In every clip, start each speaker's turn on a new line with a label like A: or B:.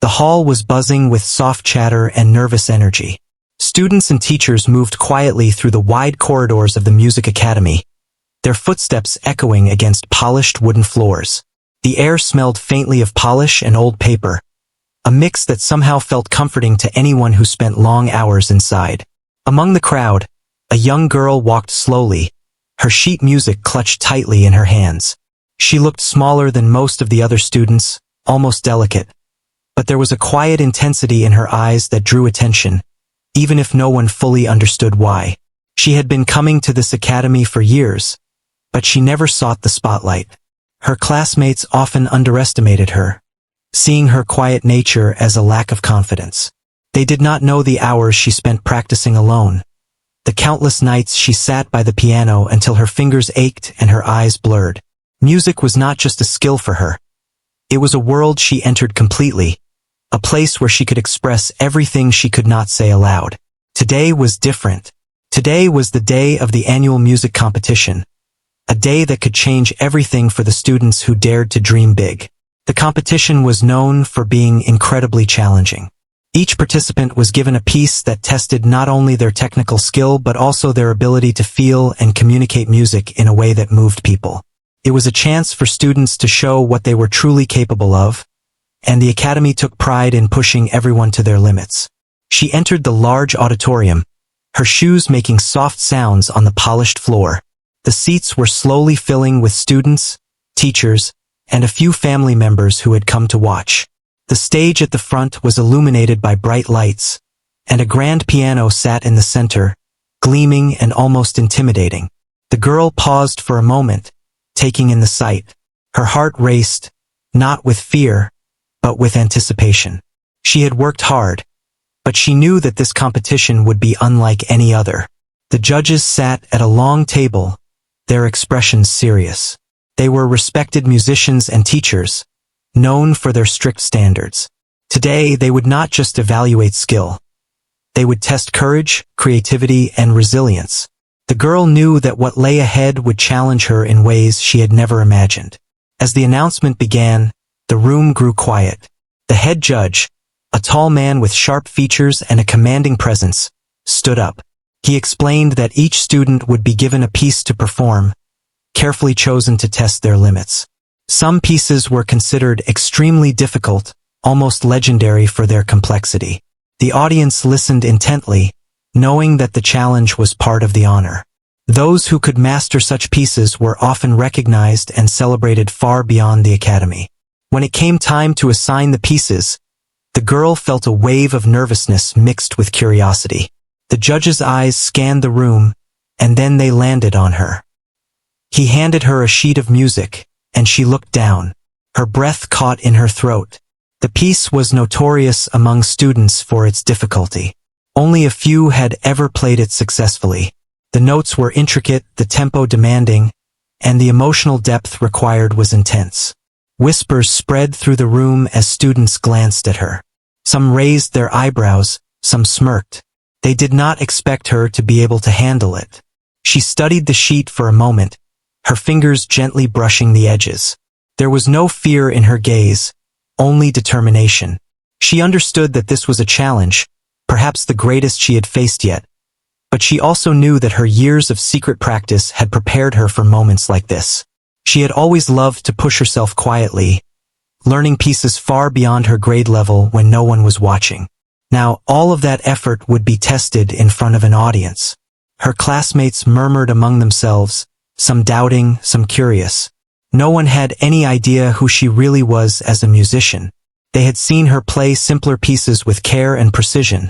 A: The hall was buzzing with soft chatter and nervous energy. Students and teachers moved quietly through the wide corridors of the music academy, their footsteps echoing against polished wooden floors. The air smelled faintly of polish and old paper, a mix that somehow felt comforting to anyone who spent long hours inside. Among the crowd, a young girl walked slowly, her sheet music clutched tightly in her hands. She looked smaller than most of the other students, almost delicate. But there was a quiet intensity in her eyes that drew attention, even if no one fully understood why. She had been coming to this academy for years, but she never sought the spotlight. Her classmates often underestimated her, seeing her quiet nature as a lack of confidence. They did not know the hours she spent practicing alone, the countless nights she sat by the piano until her fingers ached and her eyes blurred. Music was not just a skill for her. It was a world she entered completely, a place where she could express everything she could not say aloud. Today was different. Today was the day of the annual music competition, a day that could change everything for the students who dared to dream big. The competition was known for being incredibly challenging. Each participant was given a piece that tested not only their technical skill but also their ability to feel and communicate music in a way that moved people. It was a chance for students to show what they were truly capable of, and the academy took pride in pushing everyone to their limits. She entered the large auditorium, her shoes making soft sounds on the polished floor. The seats were slowly filling with students, teachers, and a few family members who had come to watch. The stage at the front was illuminated by bright lights, and a grand piano sat in the center, gleaming and almost intimidating. The girl paused for a moment, taking in the sight. Her heart raced, not with fear, but with anticipation. She had worked hard, but she knew that this competition would be unlike any other. The judges sat at a long table, their expressions serious. They were respected musicians and teachers, known for their strict standards. Today, they would not just evaluate skill. They would test courage, creativity, and resilience. The girl knew that what lay ahead would challenge her in ways she had never imagined. As the announcement began, the room grew quiet. The head judge, a tall man with sharp features and a commanding presence, stood up. He explained that each student would be given a piece to perform, carefully chosen to test their limits. Some pieces were considered extremely difficult, almost legendary for their complexity. The audience listened intently, knowing that the challenge was part of the honor. Those who could master such pieces were often recognized and celebrated far beyond the academy. When it came time to assign the pieces, the girl felt a wave of nervousness mixed with curiosity. The judge's eyes scanned the room, and then they landed on her. He handed her a sheet of music, and she looked down. Her breath caught in her throat. The piece was notorious among students for its difficulty. Only a few had ever played it successfully. The notes were intricate, the tempo demanding, and the emotional depth required was intense. Whispers spread through the room as students glanced at her. Some raised their eyebrows, some smirked. They did not expect her to be able to handle it. She studied the sheet for a moment, her fingers gently brushing the edges. There was no fear in her gaze, only determination. She understood that this was a challenge, perhaps the greatest she had faced yet. But she also knew that her years of secret practice had prepared her for moments like this. She had always loved to push herself quietly, learning pieces far beyond her grade level when no one was watching. Now, all of that effort would be tested in front of an audience. Her classmates murmured among themselves, some doubting, some curious. No one had any idea who she really was as a musician. They had seen her play simpler pieces with care and precision,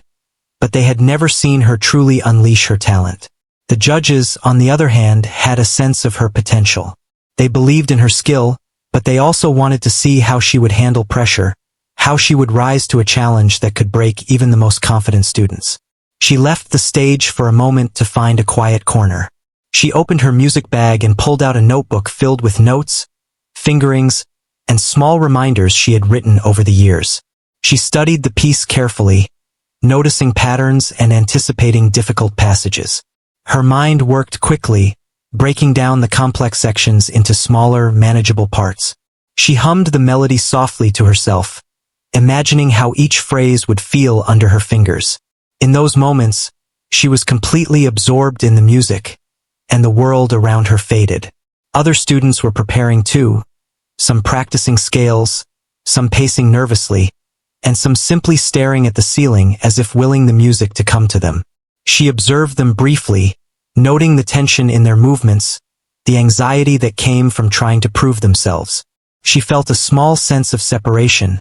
A: but they had never seen her truly unleash her talent. The judges, on the other hand, had a sense of her potential. They believed in her skill, but they also wanted to see how she would handle pressure, how she would rise to a challenge that could break even the most confident students. She left the stage for a moment to find a quiet corner. She opened her music bag and pulled out a notebook filled with notes, fingerings, and small reminders she had written over the years. She studied the piece carefully, noticing patterns and anticipating difficult passages. Her mind worked quickly, breaking down the complex sections into smaller, manageable parts. She hummed the melody softly to herself, imagining how each phrase would feel under her fingers. In those moments, she was completely absorbed in the music, and the world around her faded. Other students were preparing too, some practicing scales, some pacing nervously, and some simply staring at the ceiling as if willing the music to come to them. She observed them briefly, noting the tension in their movements, the anxiety that came from trying to prove themselves. She felt a small sense of separation,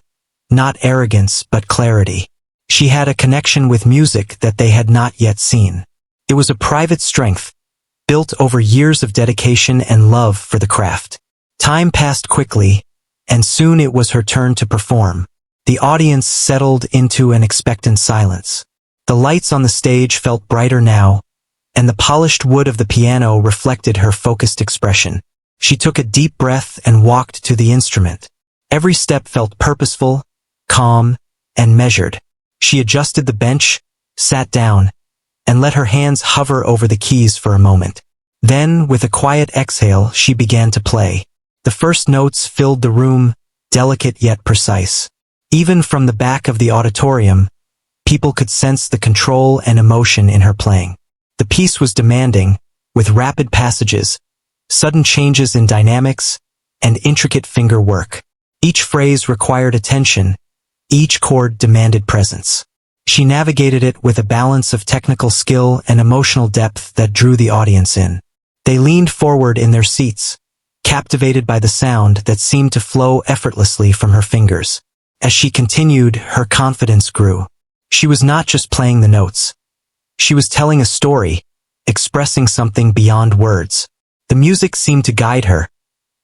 A: not arrogance but clarity. She had a connection with music that they had not yet seen. It was a private strength, built over years of dedication and love for the craft. Time passed quickly, and soon it was her turn to perform. The audience settled into an expectant silence. The lights on the stage felt brighter now, and the polished wood of the piano reflected her focused expression. She took a deep breath and walked to the instrument. Every step felt purposeful, calm, and measured. She adjusted the bench, sat down, and let her hands hover over the keys for a moment. Then, with a quiet exhale, she began to play. The first notes filled the room, delicate yet precise. Even from the back of the auditorium, people could sense the control and emotion in her playing. The piece was demanding, with rapid passages, sudden changes in dynamics, and intricate finger work. Each phrase required attention, each chord demanded presence. She navigated it with a balance of technical skill and emotional depth that drew the audience in. They leaned forward in their seats, captivated by the sound that seemed to flow effortlessly from her fingers. As she continued, her confidence grew. She was not just playing the notes. She was telling a story, expressing something beyond words. The music seemed to guide her.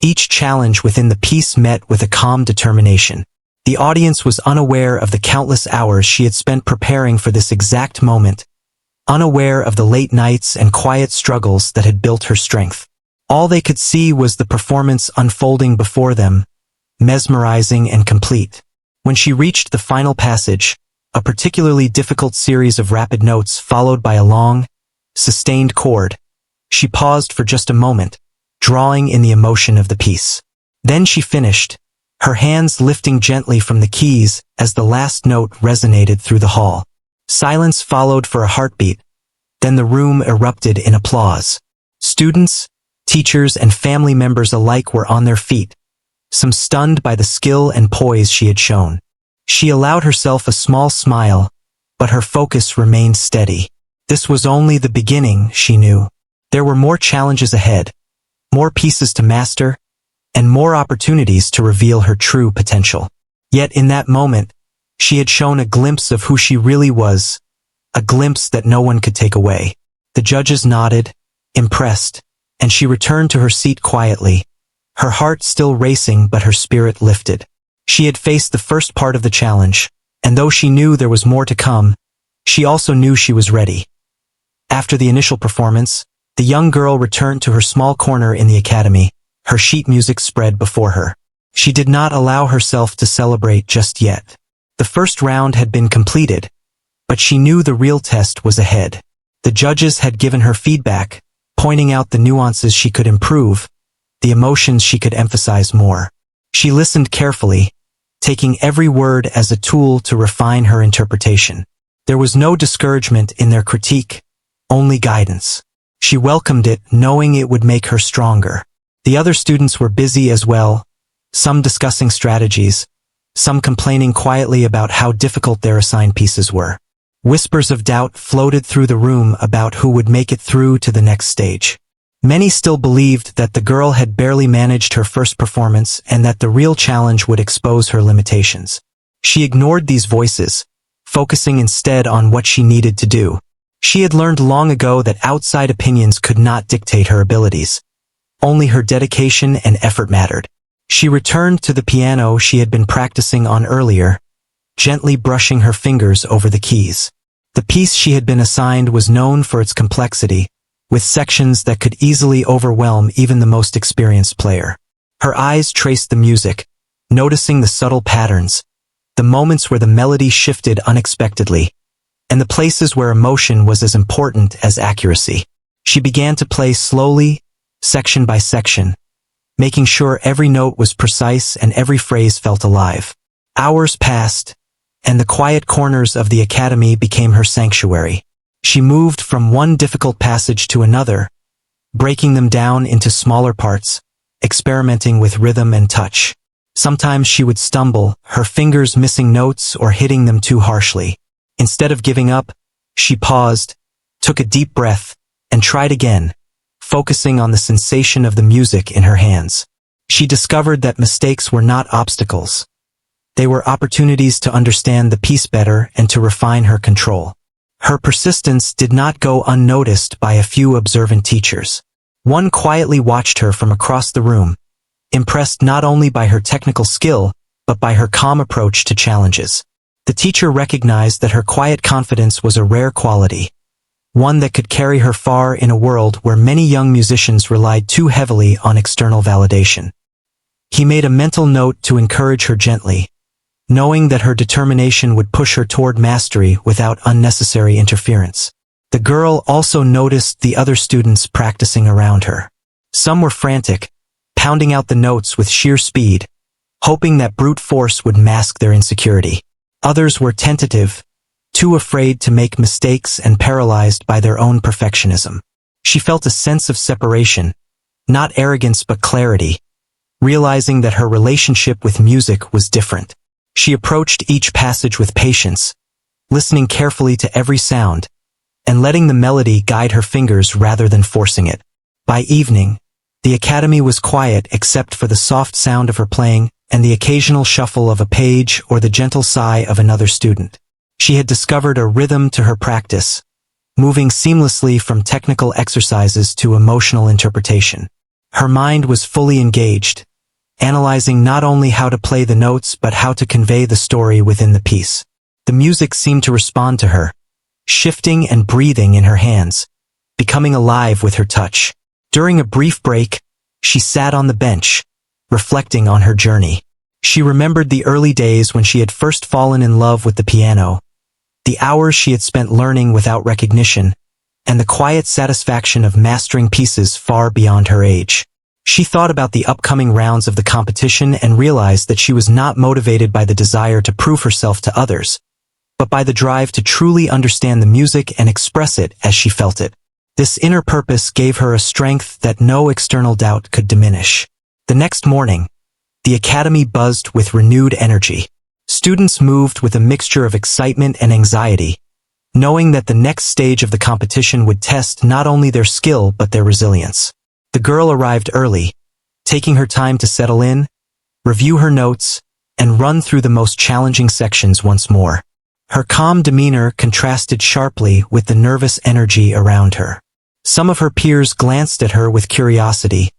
A: Each challenge within the piece met with a calm determination. The audience was unaware of the countless hours she had spent preparing for this exact moment, unaware of the late nights and quiet struggles that had built her strength. All they could see was the performance unfolding before them, mesmerizing and complete. When she reached the final passage, a particularly difficult series of rapid notes followed by a long, sustained chord, she paused for just a moment, drawing in the emotion of the piece. Then she finished, her hands lifting gently from the keys as the last note resonated through the hall. Silence followed for a heartbeat, then the room erupted in applause. Students, teachers, and family members alike were on their feet, some stunned by the skill and poise she had shown. She allowed herself a small smile, but her focus remained steady. This was only the beginning, she knew. There were more challenges ahead, more pieces to master, and more opportunities to reveal her true potential. Yet in that moment, she had shown a glimpse of who she really was, a glimpse that no one could take away. The judges nodded, impressed, and she returned to her seat quietly, her heart still racing but her spirit lifted. She had faced the first part of the challenge, and though she knew there was more to come, she also knew she was ready. After the initial performance, the young girl returned to her small corner in the academy, her sheet music spread before her. She did not allow herself to celebrate just yet. The first round had been completed, but she knew the real test was ahead. The judges had given her feedback, pointing out the nuances she could improve, the emotions she could emphasize more. She listened carefully, taking every word as a tool to refine her interpretation. There was no discouragement in their critique, only guidance. She welcomed it, knowing it would make her stronger. The other students were busy as well, some discussing strategies, some complaining quietly about how difficult their assigned pieces were. Whispers of doubt floated through the room about who would make it through to the next stage. Many still believed that the girl had barely managed her first performance and that the real challenge would expose her limitations. She ignored these voices, focusing instead on what she needed to do. She had learned long ago that outside opinions could not dictate her abilities. Only her dedication and effort mattered. She returned to the piano she had been practicing on earlier, gently brushing her fingers over the keys. The piece she had been assigned was known for its complexity, with sections that could easily overwhelm even the most experienced player. Her eyes traced the music, noticing the subtle patterns, the moments where the melody shifted unexpectedly, and the places where emotion was as important as accuracy. She began to play slowly, section by section, making sure every note was precise and every phrase felt alive. Hours passed, and the quiet corners of the academy became her sanctuary. She moved from one difficult passage to another, breaking them down into smaller parts, experimenting with rhythm and touch. Sometimes she would stumble, her fingers missing notes or hitting them too harshly. Instead of giving up, she paused, took a deep breath, and tried again, focusing on the sensation of the music in her hands. She discovered that mistakes were not obstacles. They were opportunities to understand the piece better and to refine her control. Her persistence did not go unnoticed by a few observant teachers. One quietly watched her from across the room, impressed not only by her technical skill, but by her calm approach to challenges. The teacher recognized that her quiet confidence was a rare quality, one that could carry her far in a world where many young musicians relied too heavily on external validation. He made a mental note to encourage her gently, knowing that her determination would push her toward mastery without unnecessary interference. The girl also noticed the other students practicing around her. Some were frantic, pounding out the notes with sheer speed, hoping that brute force would mask their insecurity. Others were tentative, too afraid to make mistakes and paralyzed by their own perfectionism. She felt a sense of separation, not arrogance but clarity, realizing that her relationship with music was different. She approached each passage with patience, listening carefully to every sound, and letting the melody guide her fingers rather than forcing it. By evening, the academy was quiet except for the soft sound of her playing and the occasional shuffle of a page or the gentle sigh of another student. She had discovered a rhythm to her practice, moving seamlessly from technical exercises to emotional interpretation. Her mind was fully engaged, analyzing not only how to play the notes but how to convey the story within the piece. The music seemed to respond to her, shifting and breathing in her hands, becoming alive with her touch. During a brief break, she sat on the bench, reflecting on her journey. She remembered the early days when she had first fallen in love with the piano, the hours she had spent learning without recognition, and the quiet satisfaction of mastering pieces far beyond her age. She thought about the upcoming rounds of the competition and realized that she was not motivated by the desire to prove herself to others, but by the drive to truly understand the music and express it as she felt it. This inner purpose gave her a strength that no external doubt could diminish. The next morning, the academy buzzed with renewed energy. Students moved with a mixture of excitement and anxiety, knowing that the next stage of the competition would test not only their skill but their resilience. The girl arrived early, taking her time to settle in, review her notes, and run through the most challenging sections once more. Her calm demeanor contrasted sharply with the nervous energy around her. Some of her peers glanced at her with curiosity,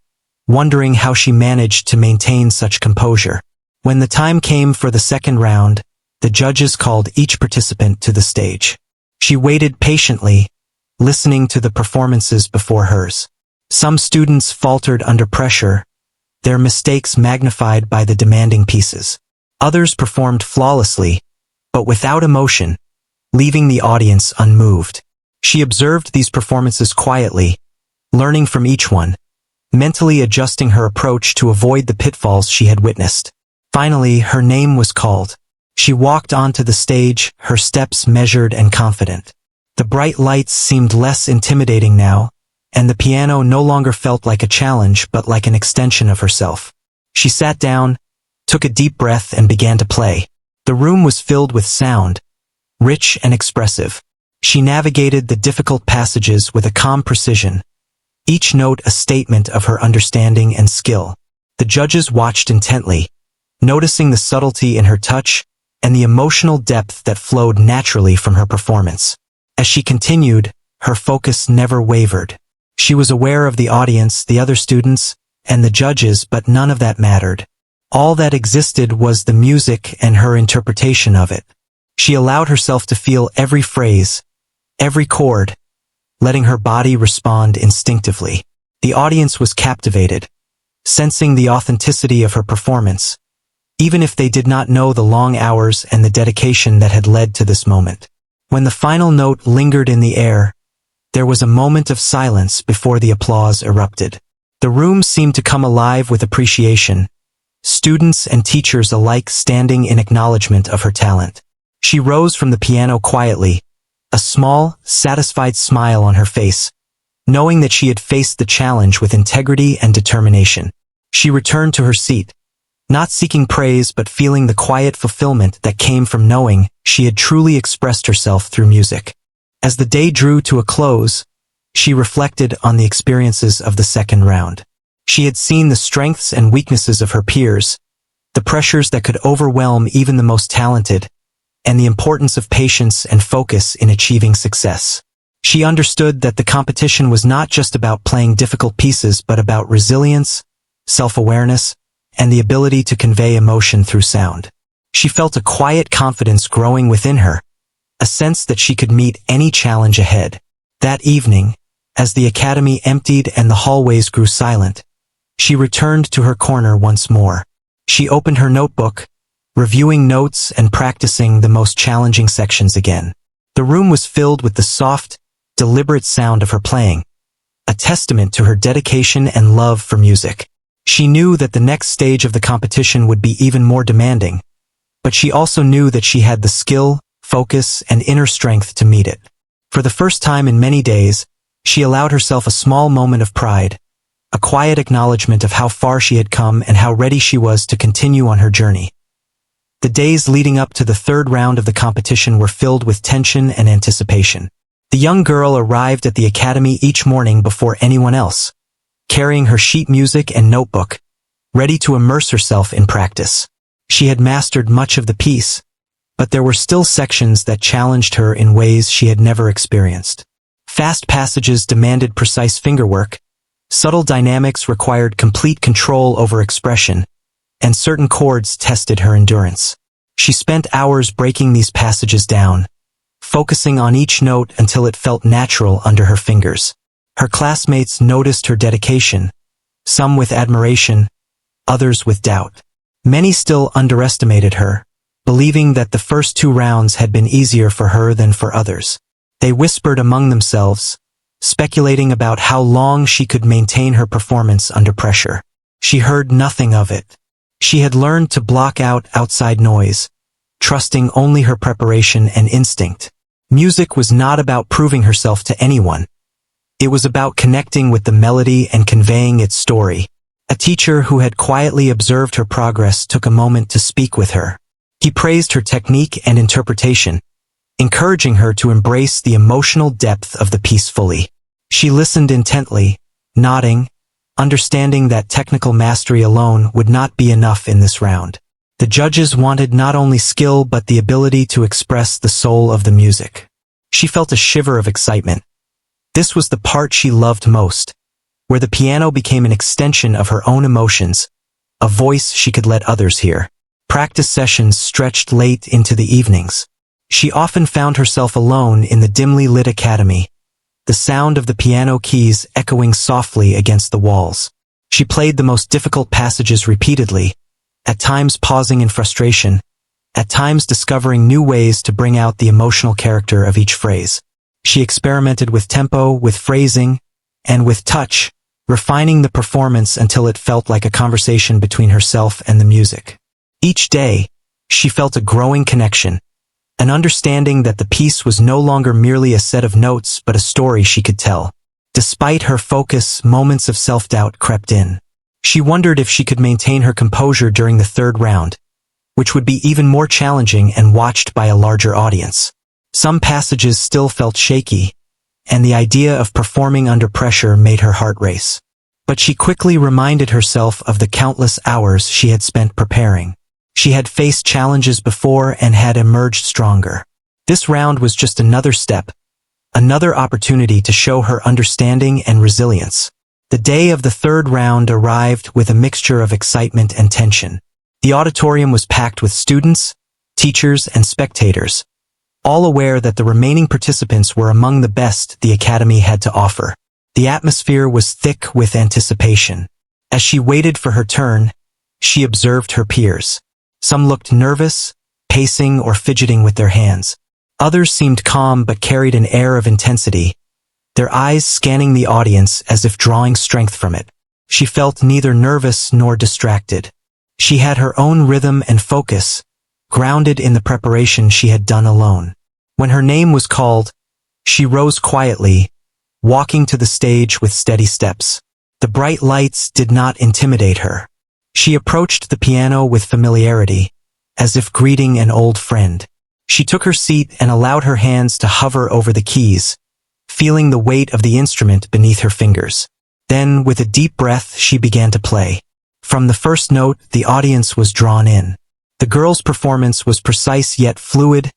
A: wondering how she managed to maintain such composure. When the time came for the second round, the judges called each participant to the stage. She waited patiently, listening to the performances before hers. Some students faltered under pressure, their mistakes magnified by the demanding pieces. Others performed flawlessly, but without emotion, leaving the audience unmoved. She observed these performances quietly, learning from each one, mentally adjusting her approach to avoid the pitfalls she had witnessed. Finally, her name was called. She walked onto the stage, her steps measured and confident. The bright lights seemed less intimidating now, and the piano no longer felt like a challenge but like an extension of herself. She sat down, took a deep breath and began to play. The room was filled with sound, rich and expressive. She navigated the difficult passages with a calm precision, each note a statement of her understanding and skill. The judges watched intently, noticing the subtlety in her touch and the emotional depth that flowed naturally from her performance. As she continued, her focus never wavered. She was aware of the audience, the other students, and the judges, but none of that mattered. All that existed was the music and her interpretation of it. She allowed herself to feel every phrase, every chord, letting her body respond instinctively. The audience was captivated, sensing the authenticity of her performance, even if they did not know the long hours and the dedication that had led to this moment. When the final note lingered in the air, there was a moment of silence before the applause erupted. The room seemed to come alive with appreciation, students and teachers alike standing in acknowledgement of her talent. She rose from the piano quietly, a small, satisfied smile on her face, knowing that she had faced the challenge with integrity and determination. She returned to her seat, not seeking praise but feeling the quiet fulfillment that came from knowing she had truly expressed herself through music. As the day drew to a close, she reflected on the experiences of the second round. She had seen the strengths and weaknesses of her peers, the pressures that could overwhelm even the most talented, and the importance of patience and focus in achieving success. She understood that the competition was not just about playing difficult pieces but about resilience, self-awareness, and the ability to convey emotion through sound. She felt a quiet confidence growing within her, a sense that she could meet any challenge ahead. That evening, as the academy emptied and the hallways grew silent, she returned to her corner once more. She opened her notebook, reviewing notes and practicing the most challenging sections again. The room was filled with the soft, deliberate sound of her playing, a testament to her dedication and love for music. She knew that the next stage of the competition would be even more demanding, but she also knew that she had the skill, focus, and inner strength to meet it. For the first time in many days, she allowed herself a small moment of pride, a quiet acknowledgement of how far she had come and how ready she was to continue on her journey. The days leading up to the third round of the competition were filled with tension and anticipation. The young girl arrived at the academy each morning before anyone else, carrying her sheet music and notebook, ready to immerse herself in practice. She had mastered much of the piece, but there were still sections that challenged her in ways she had never experienced. Fast passages demanded precise fingerwork, subtle dynamics required complete control over expression, and certain chords tested her endurance. She spent hours breaking these passages down, focusing on each note until it felt natural under her fingers. Her classmates noticed her dedication, some with admiration, others with doubt. Many still underestimated her, believing that the first two rounds had been easier for her than for others. They whispered among themselves, speculating about how long she could maintain her performance under pressure. She heard nothing of it. She had learned to block out outside noise, trusting only her preparation and instinct. Music was not about proving herself to anyone. It was about connecting with the melody and conveying its story. A teacher who had quietly observed her progress took a moment to speak with her. He praised her technique and interpretation, encouraging her to embrace the emotional depth of the piece fully. She listened intently, nodding, understanding that technical mastery alone would not be enough in this round. The judges wanted not only skill but the ability to express the soul of the music. She felt a shiver of excitement. This was the part she loved most, where the piano became an extension of her own emotions, a voice she could let others hear. Practice sessions stretched late into the evenings. She often found herself alone in the dimly lit academy, the sound of the piano keys echoing softly against the walls. She played the most difficult passages repeatedly, at times pausing in frustration, at times discovering new ways to bring out the emotional character of each phrase. She experimented with tempo, with phrasing, and with touch, refining the performance until it felt like a conversation between herself and the music. Each day, she felt a growing connection, an understanding that the piece was no longer merely a set of notes but a story she could tell. Despite her focus, moments of self-doubt crept in. She wondered if she could maintain her composure during the third round, which would be even more challenging and watched by a larger audience. Some passages still felt shaky, and the idea of performing under pressure made her heart race. But she quickly reminded herself of the countless hours she had spent preparing. She had faced challenges before and had emerged stronger. This round was just another step, another opportunity to show her understanding and resilience. The day of the third round arrived with a mixture of excitement and tension. The auditorium was packed with students, teachers, and spectators, all aware that the remaining participants were among the best the academy had to offer. The atmosphere was thick with anticipation. As she waited for her turn, she observed her peers. Some looked nervous, pacing or fidgeting with their hands. Others seemed calm but carried an air of intensity, their eyes scanning the audience as if drawing strength from it. She felt neither nervous nor distracted. She had her own rhythm and focus, grounded in the preparation she had done alone. When her name was called, she rose quietly, walking to the stage with steady steps. The bright lights did not intimidate her. She approached the piano with familiarity, as if greeting an old friend. She took her seat and allowed her hands to hover over the keys, feeling the weight of the instrument beneath her fingers. Then, with a deep breath, she began to play. From the first note, the audience was drawn in. The girl's performance was precise yet fluid,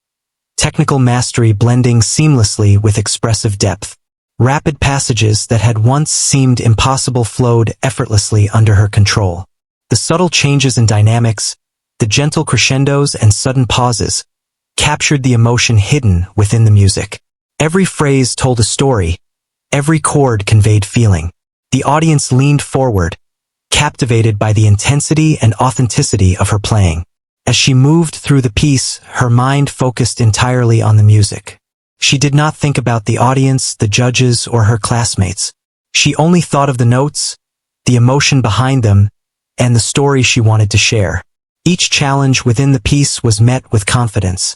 A: technical mastery blending seamlessly with expressive depth. Rapid passages that had once seemed impossible flowed effortlessly under her control. The subtle changes in dynamics, the gentle crescendos and sudden pauses, captured the emotion hidden within the music. Every phrase told a story, every chord conveyed feeling. The audience leaned forward, captivated by the intensity and authenticity of her playing. As she moved through the piece, her mind focused entirely on the music. She did not think about the audience, the judges, or her classmates. She only thought of the notes, the emotion behind them, and the story she wanted to share. Each challenge within the piece was met with confidence.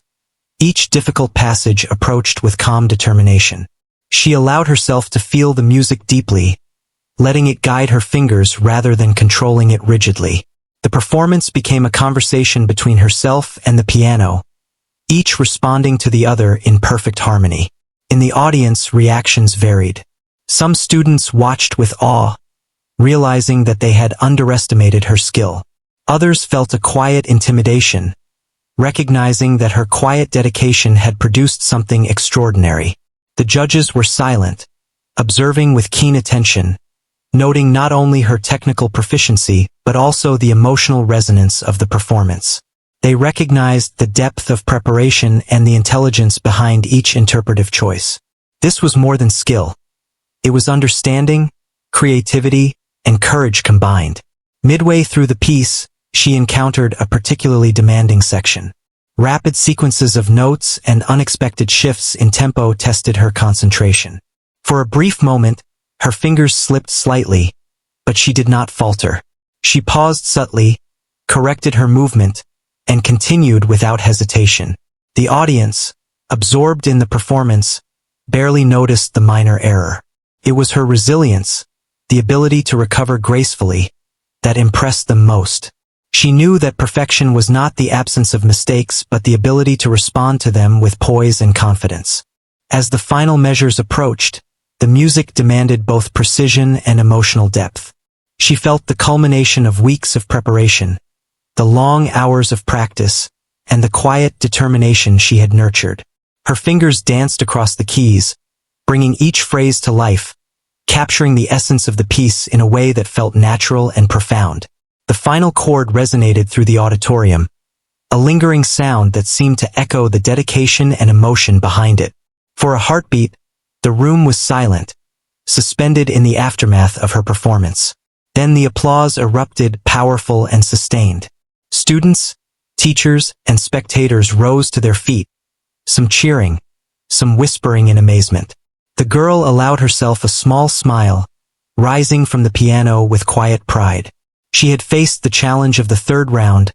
A: Each difficult passage approached with calm determination. She allowed herself to feel the music deeply, letting it guide her fingers rather than controlling it rigidly. The performance became a conversation between herself and the piano, each responding to the other in perfect harmony. In the audience, reactions varied. Some students watched with awe, realizing that they had underestimated her skill. Others felt a quiet intimidation, recognizing that her quiet dedication had produced something extraordinary. The judges were silent, observing with keen attention, noting not only her technical proficiency, but also the emotional resonance of the performance. They recognized the depth of preparation and the intelligence behind each interpretive choice. This was more than skill. It was understanding, creativity, and courage combined. Midway through the piece, she encountered a particularly demanding section. Rapid sequences of notes and unexpected shifts in tempo tested her concentration. For a brief moment, her fingers slipped slightly, but she did not falter. She paused subtly, corrected her movement, and continued without hesitation. The audience, absorbed in the performance, barely noticed the minor error. It was her resilience, the ability to recover gracefully, that impressed them most. She knew that perfection was not the absence of mistakes but the ability to respond to them with poise and confidence. As the final measures approached, the music demanded both precision and emotional depth. She felt the culmination of weeks of preparation, the long hours of practice, and the quiet determination she had nurtured. Her fingers danced across the keys, bringing each phrase to life, capturing the essence of the piece in a way that felt natural and profound. The final chord resonated through the auditorium, a lingering sound that seemed to echo the dedication and emotion behind it. For a heartbeat, the room was silent, suspended in the aftermath of her performance. Then the applause erupted, powerful and sustained. Students, teachers, and spectators rose to their feet, some cheering, some whispering in amazement. The girl allowed herself a small smile, rising from the piano with quiet pride. She had faced the challenge of the third round,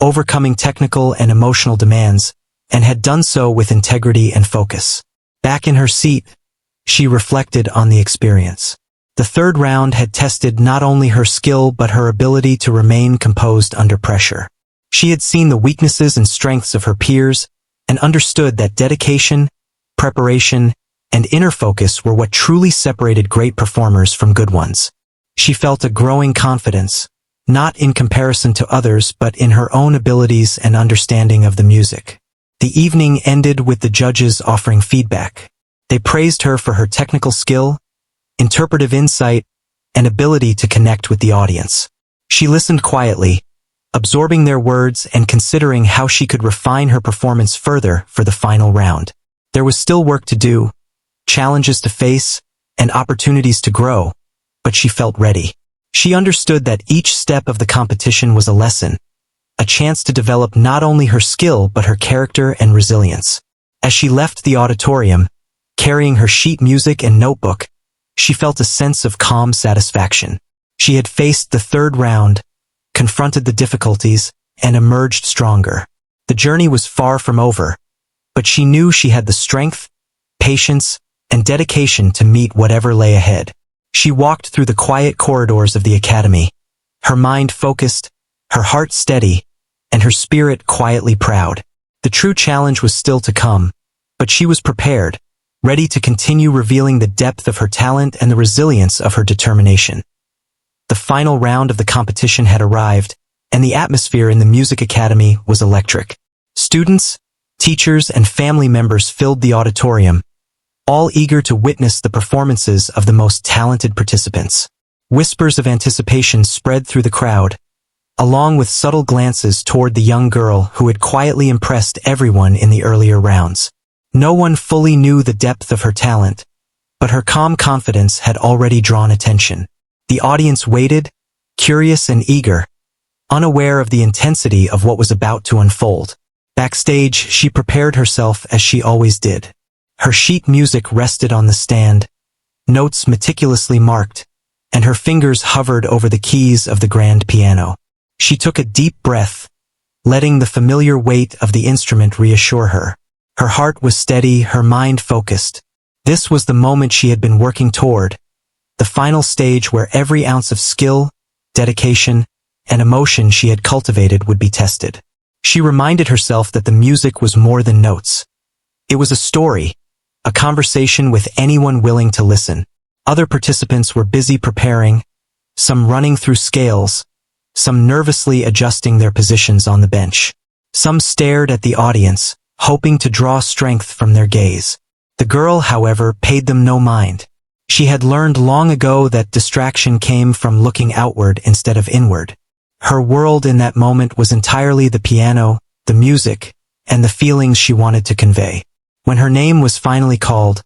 A: overcoming technical and emotional demands, and had done so with integrity and focus. Back in her seat, she reflected on the experience. The third round had tested not only her skill but her ability to remain composed under pressure. She had seen the weaknesses and strengths of her peers and understood that dedication, preparation, and inner focus were what truly separated great performers from good ones. She felt a growing confidence, not in comparison to others but in her own abilities and understanding of the music. The evening ended with the judges offering feedback. They praised her for her technical skill, interpretive insight, and ability to connect with the audience. She listened quietly, absorbing their words and considering how she could refine her performance further for the final round. There was still work to do, challenges to face, and opportunities to grow, but she felt ready. She understood that each step of the competition was a lesson, a chance to develop not only her skill but her character and resilience. As she left the auditorium, carrying her sheet music and notebook, she felt a sense of calm satisfaction. She had faced the third round, confronted the difficulties, and emerged stronger. The journey was far from over, but she knew she had the strength, patience, and dedication to meet whatever lay ahead. She walked through the quiet corridors of the academy, her mind focused, her heart steady, and her spirit quietly proud. The true challenge was still to come, but she was prepared, ready to continue revealing the depth of her talent and the resilience of her determination. The final round of the competition had arrived, and the atmosphere in the music academy was electric. Students, teachers, and family members filled the auditorium, all eager to witness the performances of the most talented participants. Whispers of anticipation spread through the crowd, along with subtle glances toward the young girl who had quietly impressed everyone in the earlier rounds. No one fully knew the depth of her talent, but her calm confidence had already drawn attention. The audience waited, curious and eager, unaware of the intensity of what was about to unfold. Backstage, she prepared herself as she always did. Her sheet music rested on the stand, notes meticulously marked, and her fingers hovered over the keys of the grand piano. She took a deep breath, letting the familiar weight of the instrument reassure her. Her heart was steady, her mind focused. This was the moment she had been working toward, the final stage where every ounce of skill, dedication, and emotion she had cultivated would be tested. She reminded herself that the music was more than notes. It was a story, a conversation with anyone willing to listen. Other participants were busy preparing, some running through scales, some nervously adjusting their positions on the bench. Some stared at the audience, hoping to draw strength from their gaze. The girl, however, paid them no mind. She had learned long ago that distraction came from looking outward instead of inward. Her world in that moment was entirely the piano, the music, and the feelings she wanted to convey. When her name was finally called,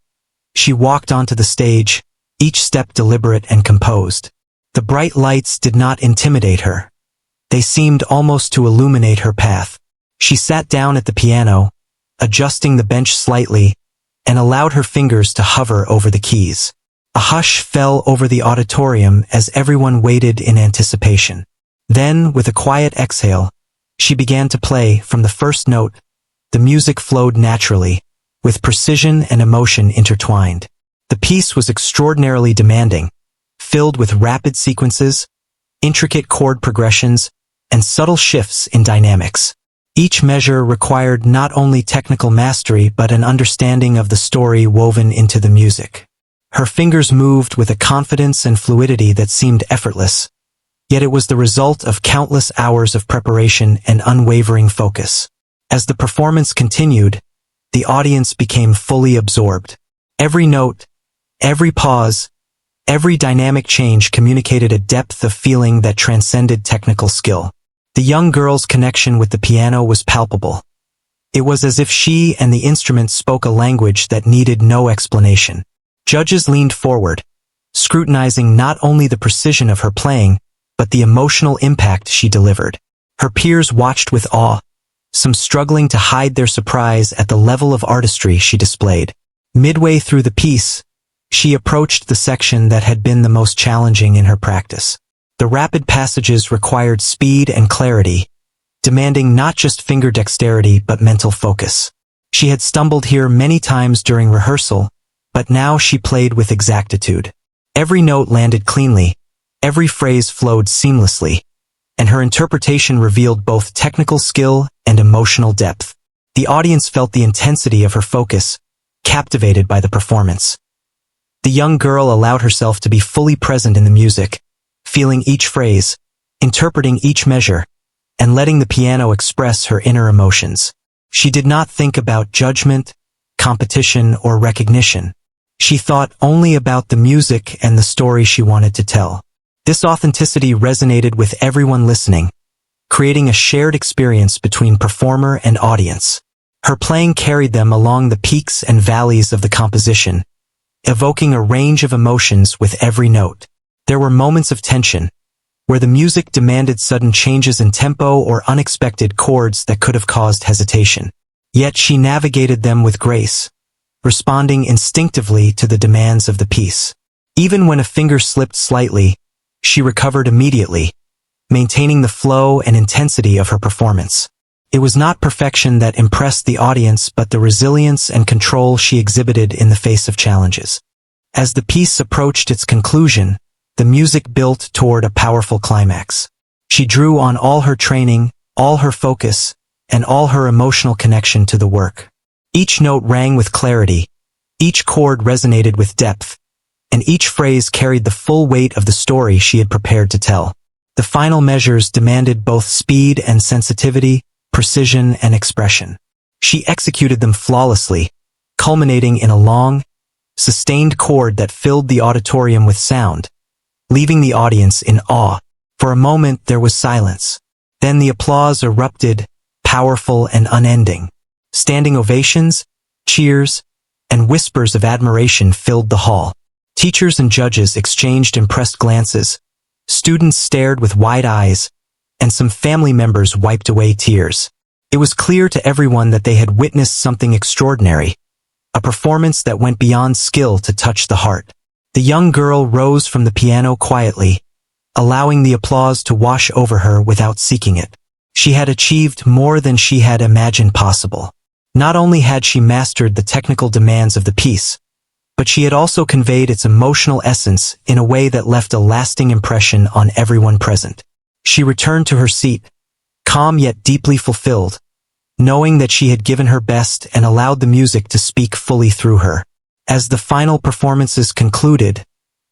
A: she walked onto the stage, each step deliberate and composed. The bright lights did not intimidate her. They seemed almost to illuminate her path. She sat down at the piano, adjusting the bench slightly, and allowed her fingers to hover over the keys. A hush fell over the auditorium as everyone waited in anticipation. Then, with a quiet exhale, she began to play from the first note. The music flowed naturally, with precision and emotion intertwined. The piece was extraordinarily demanding, filled with rapid sequences, intricate chord progressions, and subtle shifts in dynamics. Each measure required not only technical mastery but an understanding of the story woven into the music. Her fingers moved with a confidence and fluidity that seemed effortless, yet it was the result of countless hours of preparation and unwavering focus. As the performance continued, the audience became fully absorbed. Every note, every pause, every dynamic change communicated a depth of feeling that transcended technical skill. The young girl's connection with the piano was palpable. It was as if she and the instrument spoke a language that needed no explanation. Judges leaned forward, scrutinizing not only the precision of her playing, but the emotional impact she delivered. Her peers watched with awe, some struggling to hide their surprise at the level of artistry she displayed. Midway through the piece, she approached the section that had been the most challenging in her practice. The rapid passages required speed and clarity, demanding not just finger dexterity but mental focus. She had stumbled here many times during rehearsal, but now she played with exactitude. Every note landed cleanly, every phrase flowed seamlessly, and her interpretation revealed both technical skill and emotional depth. The audience felt the intensity of her focus, captivated by the performance. The young girl allowed herself to be fully present in the music, feeling each phrase, interpreting each measure, and letting the piano express her inner emotions. She did not think about judgment, competition, or recognition. She thought only about the music and the story she wanted to tell. This authenticity resonated with everyone listening, creating a shared experience between performer and audience. Her playing carried them along the peaks and valleys of the composition, evoking a range of emotions with every note. There were moments of tension, where the music demanded sudden changes in tempo or unexpected chords that could have caused hesitation. Yet she navigated them with grace, responding instinctively to the demands of the piece. Even when a finger slipped slightly, she recovered immediately, maintaining the flow and intensity of her performance. It was not perfection that impressed the audience, but the resilience and control she exhibited in the face of challenges. As the piece approached its conclusion, the music built toward a powerful climax. She drew on all her training, all her focus, and all her emotional connection to the work. Each note rang with clarity, each chord resonated with depth, and each phrase carried the full weight of the story she had prepared to tell. The final measures demanded both speed and sensitivity, precision and expression. She executed them flawlessly, culminating in a long, sustained chord that filled the auditorium with sound, leaving the audience in awe. For a moment there was silence. Then the applause erupted, powerful and unending. Standing ovations, cheers, and whispers of admiration filled the hall. Teachers and judges exchanged impressed glances. Students stared with wide eyes, and some family members wiped away tears. It was clear to everyone that they had witnessed something extraordinary, a performance that went beyond skill to touch the heart. The young girl rose from the piano quietly, allowing the applause to wash over her without seeking it. She had achieved more than she had imagined possible. Not only had she mastered the technical demands of the piece, but she had also conveyed its emotional essence in a way that left a lasting impression on everyone present. She returned to her seat, calm yet deeply fulfilled, knowing that she had given her best and allowed the music to speak fully through her. As the final performances concluded,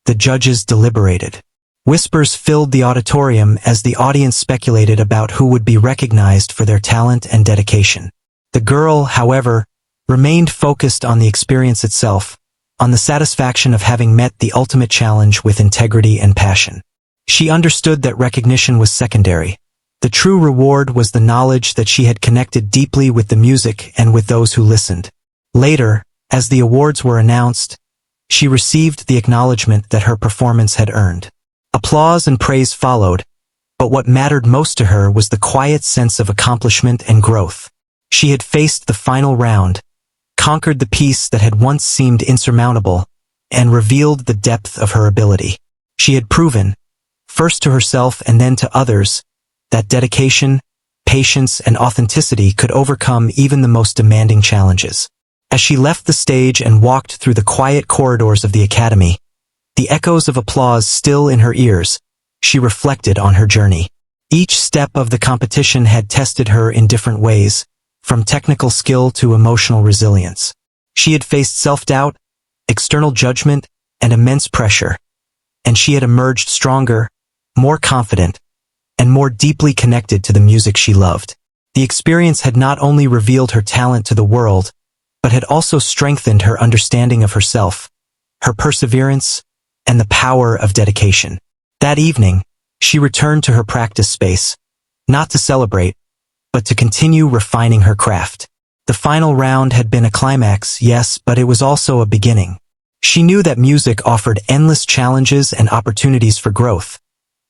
A: the judges deliberated. Whispers filled the auditorium as the audience speculated about who would be recognized for their talent and dedication. The girl, however, remained focused on the experience itself, on the satisfaction of having met the ultimate challenge with integrity and passion. She understood that recognition was secondary. The true reward was the knowledge that she had connected deeply with the music and with those who listened. Later, as the awards were announced, she received the acknowledgement that her performance had earned. Applause and praise followed, but what mattered most to her was the quiet sense of accomplishment and growth. She had faced the final round, conquered the piece that had once seemed insurmountable, and revealed the depth of her ability. She had proven, first to herself and then to others, that dedication, patience, and authenticity could overcome even the most demanding challenges. As she left the stage and walked through the quiet corridors of the academy, the echoes of applause still in her ears, she reflected on her journey. Each step of the competition had tested her in different ways, from technical skill to emotional resilience. She had faced self-doubt, external judgment, and immense pressure, and she had emerged stronger, more confident, and more deeply connected to the music she loved. The experience had not only revealed her talent to the world, but had also strengthened her understanding of herself, her perseverance, and the power of dedication. That evening, she returned to her practice space, not to celebrate, but to continue refining her craft. The final round had been a climax, yes, but it was also a beginning. She knew that music offered endless challenges and opportunities for growth,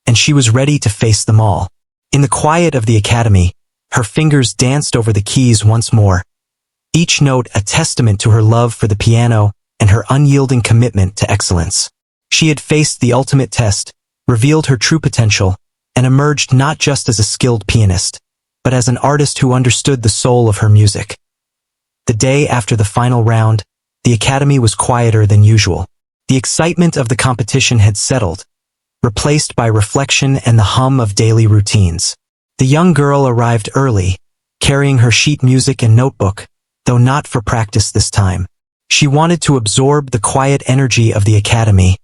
A: and she was ready to face them all. In the quiet of the academy, her fingers danced over the keys once more, each note a testament to her love for the piano and her unyielding commitment to excellence. She had faced the ultimate test, revealed her true potential, and emerged not just as a skilled pianist, but as an artist who understood the soul of her music. The day after the final round, the academy was quieter than usual. The excitement of the competition had settled, replaced by reflection and the hum of daily routines. The young girl arrived early, carrying her sheet music and notebook, though not for practice this time. She wanted to absorb the quiet energy of the academy,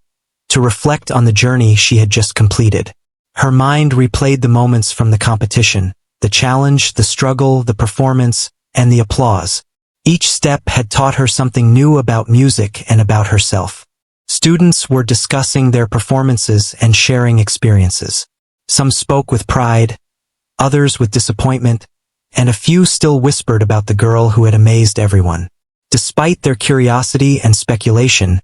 A: to reflect on the journey she had just completed. Her mind replayed the moments from the competition, the challenge, the struggle, the performance, and the applause. Each step had taught her something new about music and about herself. Students were discussing their performances and sharing experiences. Some spoke with pride, others with disappointment, and a few still whispered about the girl who had amazed everyone. Despite their curiosity and speculation,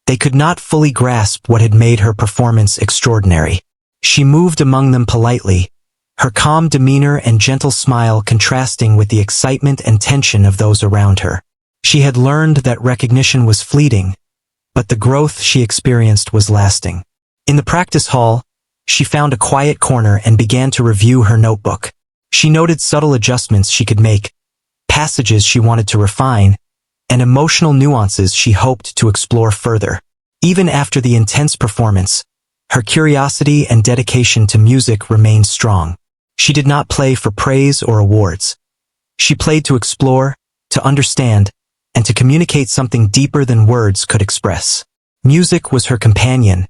A: they could not fully grasp what had made her performance extraordinary. She moved among them politely, her calm demeanor and gentle smile contrasting with the excitement and tension of those around her. She had learned that recognition was fleeting, but the growth she experienced was lasting. In the practice hall, she found a quiet corner and began to review her notebook. She noted subtle adjustments she could make, passages she wanted to refine, and emotional nuances she hoped to explore further. Even after the intense performance, her curiosity and dedication to music remained strong. She did not play for praise or awards. She played to explore, to understand, and to communicate something deeper than words could express. Music was her companion,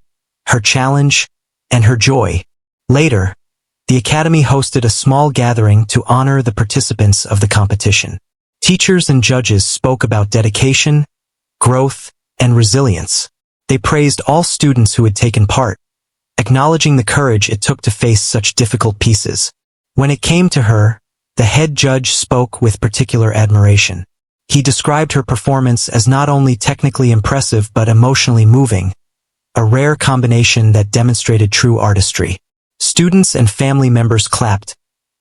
A: her challenge, and her joy. Later, the Academy hosted a small gathering to honor the participants of the competition. Teachers and judges spoke about dedication, growth, and resilience. They praised all students who had taken part, acknowledging the courage it took to face such difficult pieces. When it came to her, the head judge spoke with particular admiration. He described her performance as not only technically impressive but emotionally moving, a rare combination that demonstrated true artistry. Students and family members clapped,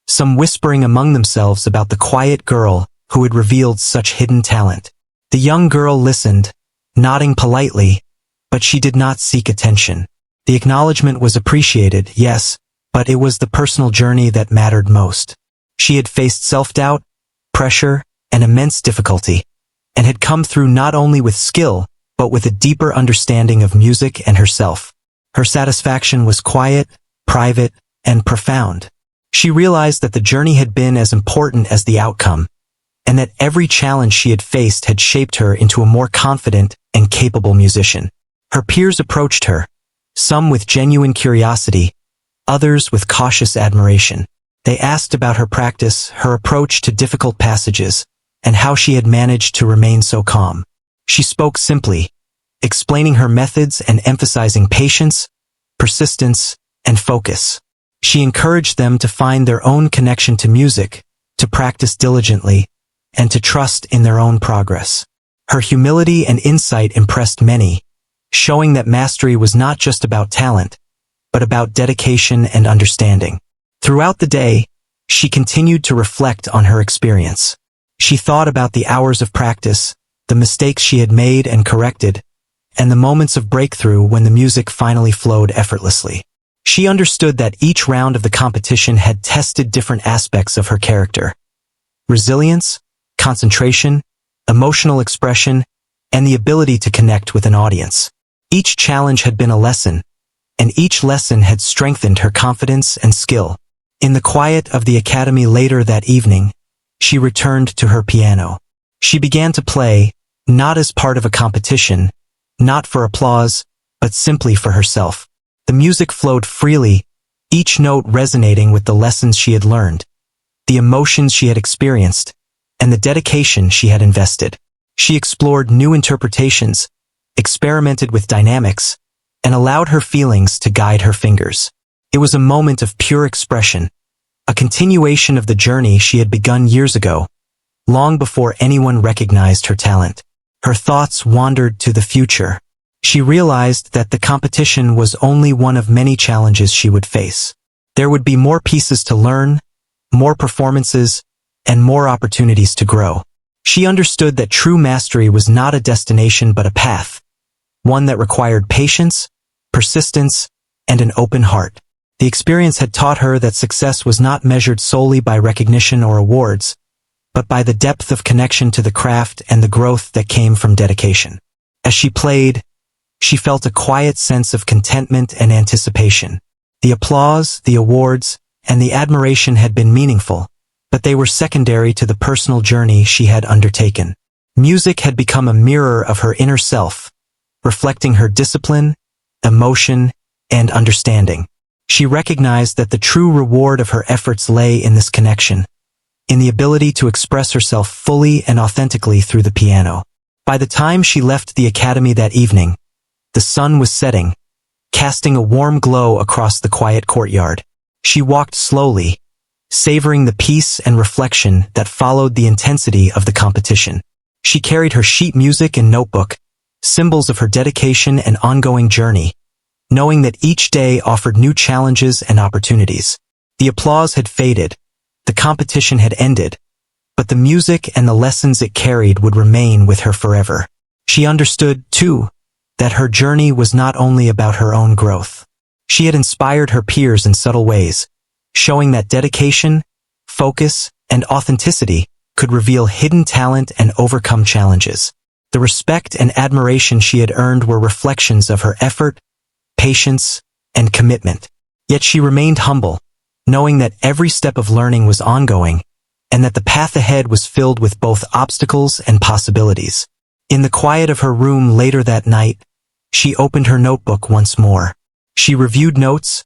A: some whispering among themselves about the quiet girl who had revealed such hidden talent. The young girl listened, nodding politely, but she did not seek attention. The acknowledgement was appreciated, yes, but it was the personal journey that mattered most. She had faced self-doubt, pressure, and immense difficulty, and had come through not only with skill, but with a deeper understanding of music and herself. Her satisfaction was quiet, private, and profound. She realized that the journey had been as important as the outcome, and that every challenge she had faced had shaped her into a more confident and capable musician. Her peers approached her, some with genuine curiosity, others with cautious admiration. They asked about her practice, her approach to difficult passages, and how she had managed to remain so calm. She spoke simply, explaining her methods and emphasizing patience, persistence, and focus. She encouraged them to find their own connection to music, to practice diligently, and to trust in their own progress. Her humility and insight impressed many, showing that mastery was not just about talent, but about dedication and understanding. Throughout the day, she continued to reflect on her experience. She thought about the hours of practice, the mistakes she had made and corrected, and the moments of breakthrough when the music finally flowed effortlessly. She understood that each round of the competition had tested different aspects of her character: resilience, concentration, emotional expression, and the ability to connect with an audience. Each challenge had been a lesson, and each lesson had strengthened her confidence and skill. In the quiet of the academy later that evening, she returned to her piano. She began to play, not as part of a competition, not for applause, but simply for herself. The music flowed freely, each note resonating with the lessons she had learned, the emotions she had experienced, and the dedication she had invested. She explored new interpretations, experimented with dynamics, and allowed her feelings to guide her fingers. It was a moment of pure expression, a continuation of the journey she had begun years ago, long before anyone recognized her talent. Her thoughts wandered to the future. She realized that the competition was only one of many challenges she would face. There would be more pieces to learn, more performances, and more opportunities to grow. She understood that true mastery was not a destination but a path, one that required patience, persistence, and an open heart. The experience had taught her that success was not measured solely by recognition or awards, but by the depth of connection to the craft and the growth that came from dedication. As she played, she felt a quiet sense of contentment and anticipation. The applause, the awards, and the admiration had been meaningful, but they were secondary to the personal journey she had undertaken. Music had become a mirror of her inner self, reflecting her discipline, emotion, and understanding. She recognized that the true reward of her efforts lay in this connection, in the ability to express herself fully and authentically through the piano. By the time she left the academy that evening, the sun was setting, casting a warm glow across the quiet courtyard. She walked slowly, savoring the peace and reflection that followed the intensity of the competition. She carried her sheet music and notebook, symbols of her dedication and ongoing journey, knowing that each day offered new challenges and opportunities. The applause had faded, the competition had ended, but the music and the lessons it carried would remain with her forever. She understood, too, that her journey was not only about her own growth. She had inspired her peers in subtle ways, showing that dedication, focus, and authenticity could reveal hidden talent and overcome challenges. The respect and admiration she had earned were reflections of her effort, patience, and commitment. Yet she remained humble, knowing that every step of learning was ongoing, and that the path ahead was filled with both obstacles and possibilities. In the quiet of her room later that night, she opened her notebook once more. She reviewed notes,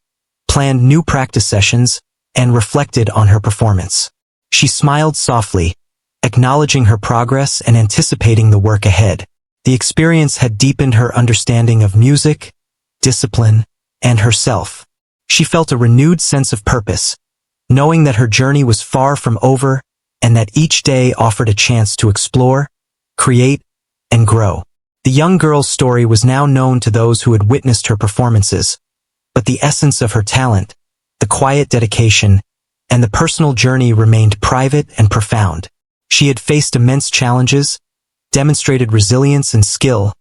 A: planned new practice sessions, and reflected on her performance. She smiled softly, acknowledging her progress and anticipating the work ahead. The experience had deepened her understanding of music, discipline, and herself. She felt a renewed sense of purpose, knowing that her journey was far from over and that each day offered a chance to explore, create, and grow. The young girl's story was now known to those who had witnessed her performances, but the essence of her talent, the quiet dedication, and the personal journey remained private and profound. She had faced immense challenges, demonstrated resilience and skill,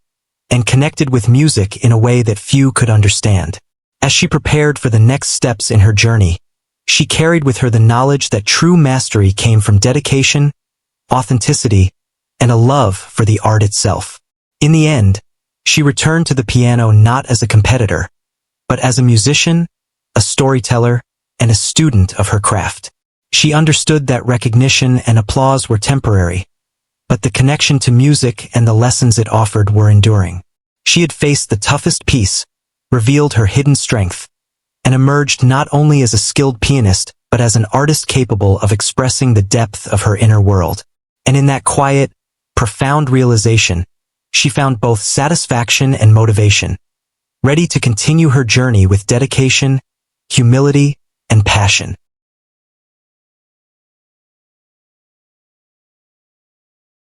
A: and connected with music in a way that few could understand. As she prepared for the next steps in her journey, she carried with her the knowledge that true mastery came from dedication, authenticity, and a love for the art itself. In the end, she returned to the piano not as a competitor, but as a musician, a storyteller, and a student of her craft. She understood that recognition and applause were temporary, but the connection to music and the lessons it offered were enduring. She had faced the toughest piece, revealed her hidden strength, and emerged not only as a skilled pianist, but as an artist capable of expressing the depth of her inner world. And in that quiet, profound realization, she found both satisfaction and motivation, ready to continue her journey with dedication, humility, and passion.